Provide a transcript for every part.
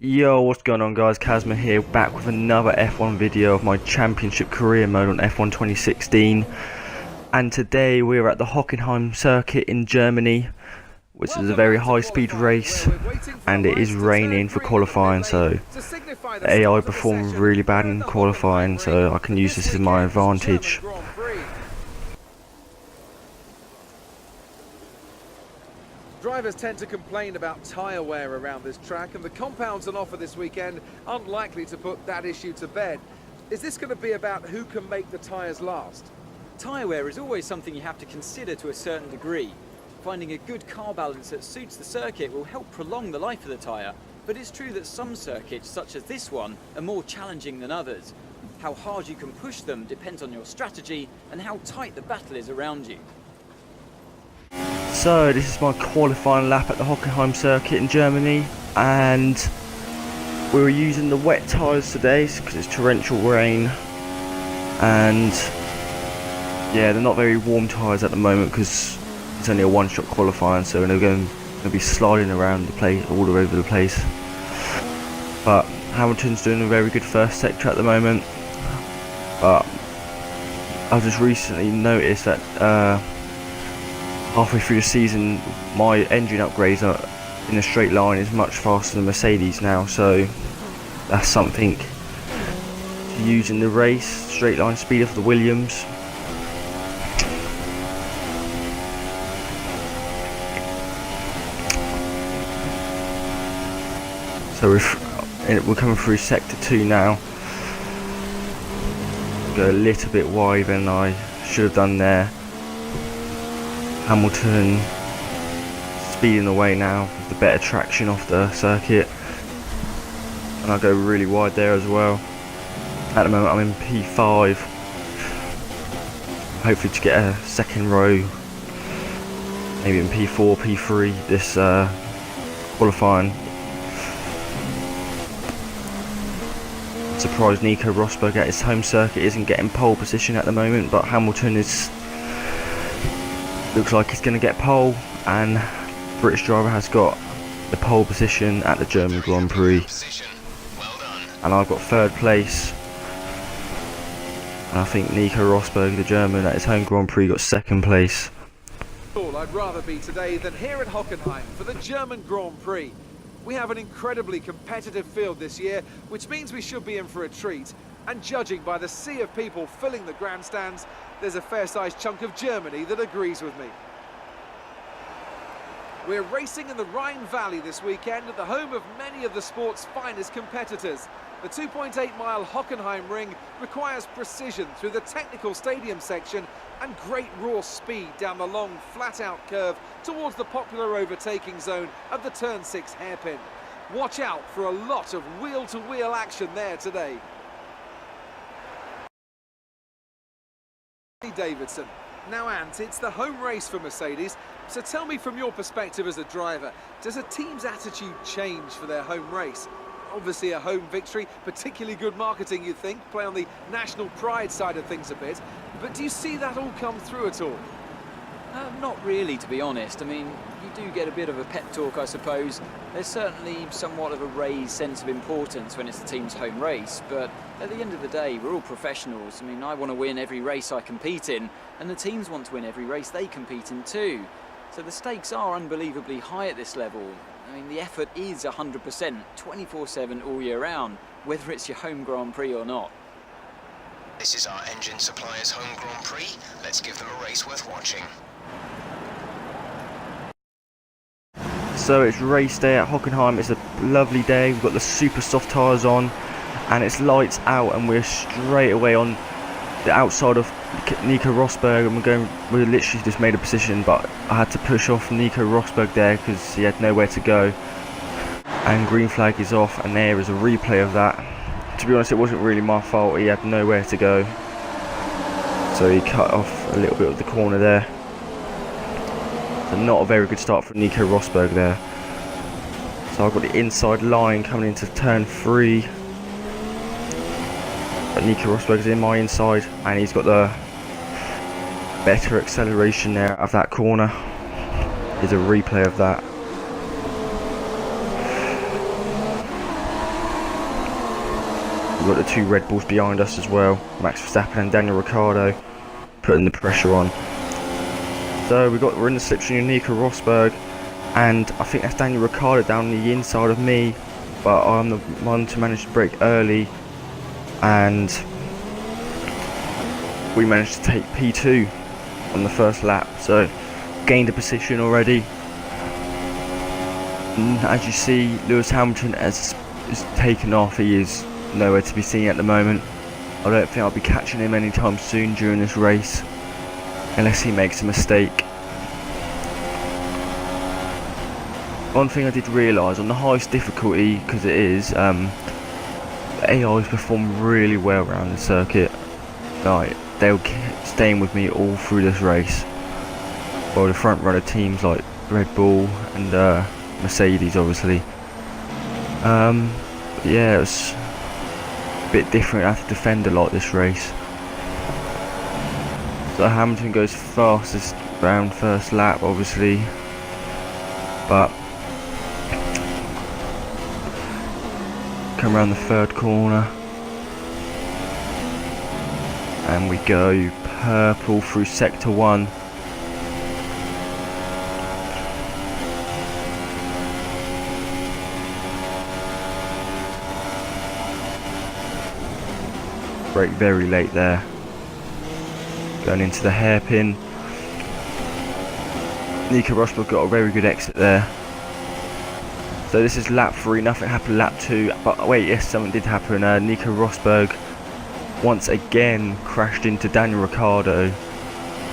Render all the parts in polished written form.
Yo, what's going on guys, Kazma here, back with another F1 video of my championship career mode on F1 2016. And today we're at the Hockenheim circuit in Germany, which is a very high speed race, and it is raining for qualifying, so the AI performed really bad in qualifying, so I can use this as my advantage. Drivers tend to complain about tyre wear around this track, and the compounds on offer this weekend aren't likely to put that issue to bed. Is this going to be about who can make the tyres last? Tyre wear is always something you have to consider to a certain degree. Finding a good car balance that suits the circuit will help prolong the life of the tyre, but it's true that some circuits, such as this one, are more challenging than others. How hard you can push them depends on your strategy and how tight the battle is around you. So this is my qualifying lap at the Hockenheim circuit in Germany, and we were using the wet tyres today because it's torrential rain, and yeah, they're not very warm tyres at the moment because it's only a one-shot qualifying, so they're going to be sliding around the place, all over the place. But Hamilton's doing a very good first sector at the moment, but I've just recently noticed that halfway through the season, my engine upgrades are in a straight line is much faster than Mercedes now, so that's something to use in the race. Straight line speed of the Williams. So we're coming through sector 2 now. Go a little bit wide than I should have done there. Hamilton speeding away now with the better traction off the circuit, and I go really wide there as well. At the moment I'm in P5, hopefully to get a second row, maybe in P4, P3 this qualifying. I'm surprised Nico Rosberg at his home circuit isn't getting pole position at the moment, but Hamilton is looks like he's going to get pole, and British driver has got the pole position at the German Grand Prix, and I've got third place, and I think Nico Rosberg, the German, at his home Grand Prix got second place. All I'd rather be today than here at Hockenheim for the German Grand Prix. We have an incredibly competitive field this year, which means we should be in for a treat. And judging by the sea of people filling the grandstands, there's a fair-sized chunk of Germany that agrees with me. We're racing in the Rhine Valley this weekend at the home of many of the sport's finest competitors. The 2.8-mile Hockenheim ring requires precision through the technical stadium section and great raw speed down the long, flat-out curve towards the popular overtaking zone of the Turn 6 hairpin. Watch out for a lot of wheel-to-wheel action there today. Davidson. Now Ant, it's the home race for Mercedes, so tell me from your perspective as a driver, does a team's attitude change for their home race? Obviously a home victory, particularly good marketing you'd think, play on the national pride side of things a bit, but do you see that all come through at all? Not really, to be honest. I mean, you do get a bit of a pep talk, I suppose. There's certainly somewhat of a raised sense of importance when it's the team's home race, but at the end of the day, we're all professionals. I mean, I want to win every race I compete in, and the teams want to win every race they compete in too. So the stakes are unbelievably high at this level. I mean, the effort is 100%, 24/7 all year round, whether it's your home Grand Prix or not. This is our engine supplier's home Grand Prix. Let's give them a race worth watching. So it's race day at Hockenheim. It's a lovely day. We've got the super soft tyres on, and it's lights out, and we're straight away on the outside of Nico Rosberg, and we literally just made a position, but I had to push off Nico Rosberg there because he had nowhere to go, and green flag is off, and there is a replay of that. To be honest, it wasn't really my fault. He had nowhere to go, so he cut off a little bit of the corner there. So not a very good start for Nico Rosberg there. So I've got the inside line coming into turn 3. But Nico Rosberg's in my inside, and he's got the better acceleration there of that corner. Here's a replay of that. We've got the two Red Bulls behind us as well, Max Verstappen and Daniel Ricciardo, putting the pressure on. So we're in the slipstream of Nico Rosberg, and I think that's Daniel Ricciardo down the inside of me, but I'm the one to manage to brake early, and we managed to take P2 on the first lap, so gained a position already. And as you see, Lewis Hamilton is taken off. He is nowhere to be seen at the moment. I don't think I'll be catching him anytime soon during this race, unless he makes a mistake. One thing I did realise, on the highest difficulty, because it is, the AIs perform really well around the circuit. Like, they'll keep staying with me all through this race, while the front runner teams like Red Bull and Mercedes obviously. Yeah, it was a bit different. I had to defend a lot this race. So Hamilton goes fastest round first lap obviously, but come around the third corner and we go purple through sector 1. Brake very late there, going into the hairpin. Nico Rosberg got a very good exit there. So this is lap 3, nothing happened lap 2, but wait, yes, something did happen. Nico Rosberg once again crashed into Daniel Ricciardo,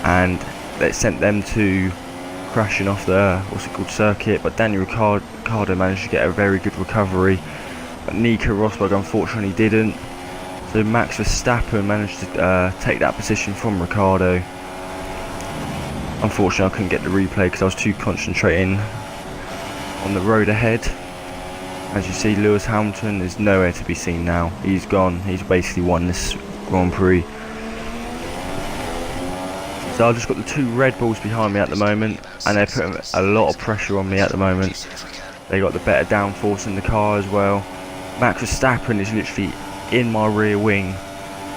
and that sent them to crashing off the circuit, but Daniel Ricciardo managed to get a very good recovery, but Nico Rosberg unfortunately didn't. So Max Verstappen managed to take that position from Ricciardo. Unfortunately I couldn't get the replay because I was too concentrating on the road ahead. As you see, Lewis Hamilton is nowhere to be seen now. He's gone. He's basically won this Grand Prix. So I've just got the two Red Bulls behind me at the moment, and they're putting a lot of pressure on me at the moment. They got the better downforce in the car as well. Max Verstappen is literally in my rear wing,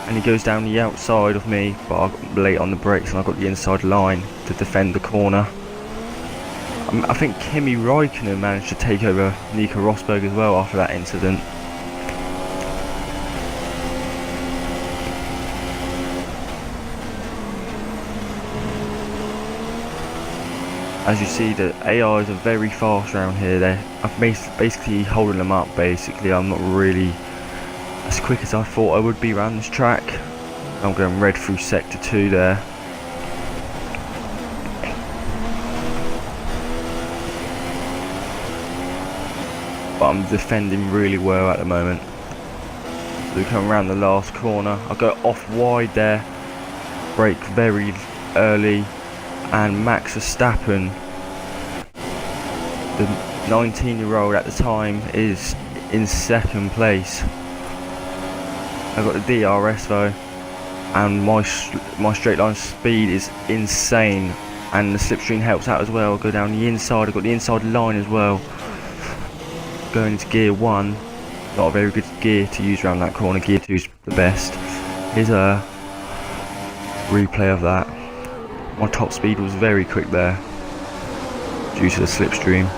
and he goes down the outside of me, but I got late on the brakes and I got the inside line to defend the corner. I think Kimi Räikkönen managed to take over Nico Rosberg as well after that incident. As you see, the AIs are very fast around here. I'm basically holding them up. Basically, I'm not really as quick as I thought I would be around this track. I'm going red through sector 2 there. But I'm defending really well at the moment. So we come around the last corner. I go off wide there, brake very early, and Max Verstappen, the 19-year-old at the time, is in second place. I got the DRS though, and my straight line speed is insane, and the slipstream helps out as well. I go down the inside. I got the inside line as well. Going into gear 1, not a very good gear to use around that corner. Gear 2 is the best. Here's a replay of that. My top speed was very quick there due to the slipstream.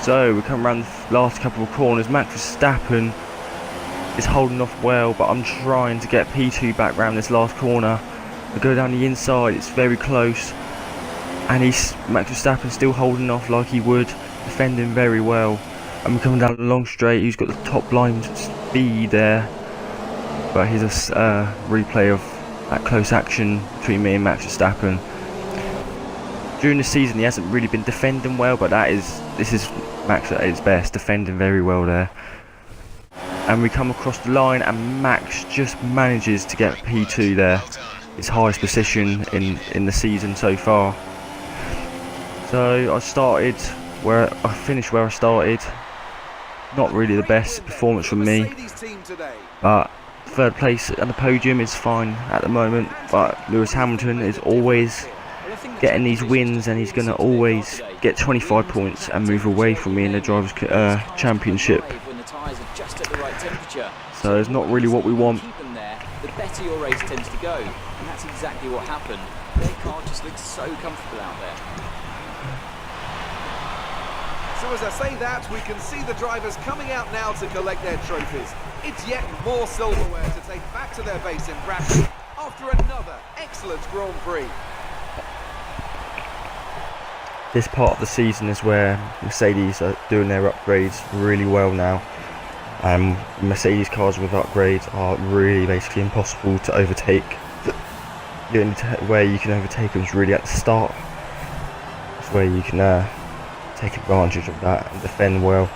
So we come around the last couple of corners. Max Verstappen is holding off well, but I'm trying to get P2 back round this last corner. I go down the inside, it's very close, and Max Verstappen still holding off like he would, defending very well. And we're coming down the long straight. He's got the top line speed there, but here's a replay of that close action between me and Max Verstappen. During the season he hasn't really been defending well, but this is Max at his best, defending very well there. And we come across the line, and Max just manages to get P2 there, his highest position in the season so far. So I finished where I started. Not really the best performance from me, but third place on the podium is fine at the moment. But Lewis Hamilton is always think the getting top these positions wins, just and he's really going to suited their car always today. get 25 points and move away from me in the Drivers' Championship. When the tyres are just at the right temperature. So it's not really what we want. Keep them there, the better your race tends to go, and that's exactly what happened. Their car just looks so comfortable out there. So as I say that, we can see the drivers coming out now to collect their trophies. It's yet more silverware to take back to their base in Brackley after another excellent Grand Prix. This part of the season is where Mercedes are doing their upgrades really well now. Mercedes cars with upgrades are really basically impossible to overtake. The only way you can overtake them is really at the start. That's where you can take advantage of that and defend well.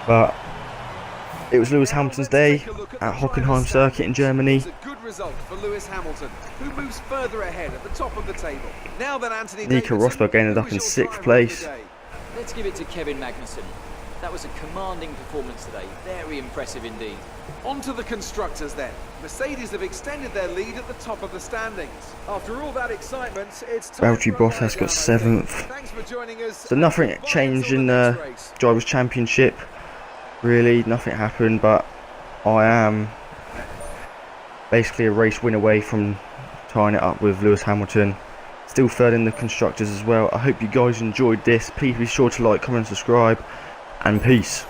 But it was Lewis Hamilton's day at Hockenheim Circuit in Germany. It's a good result for Lewis Hamilton, who moves further ahead at the top of the table. Now then, Anthony Nico Davidson, Rosberg ended who up in was your 6th driver of place. the day? Let's give it to Kevin Magnussen. That was a commanding performance today. Very impressive indeed. On to the constructors then. Mercedes have extended their lead at the top of the standings. After all that excitement, it's time Valtteri for a Bottas got lie down, I 7th. think. Thanks for joining us. So nothing Goodbye changed until in the the next race. Drivers' Championship. Really, nothing happened, but I am basically a race win away from tying it up with Lewis Hamilton. Still third in the constructors as well. I hope you guys enjoyed this. Please be sure to like, comment, subscribe, and peace.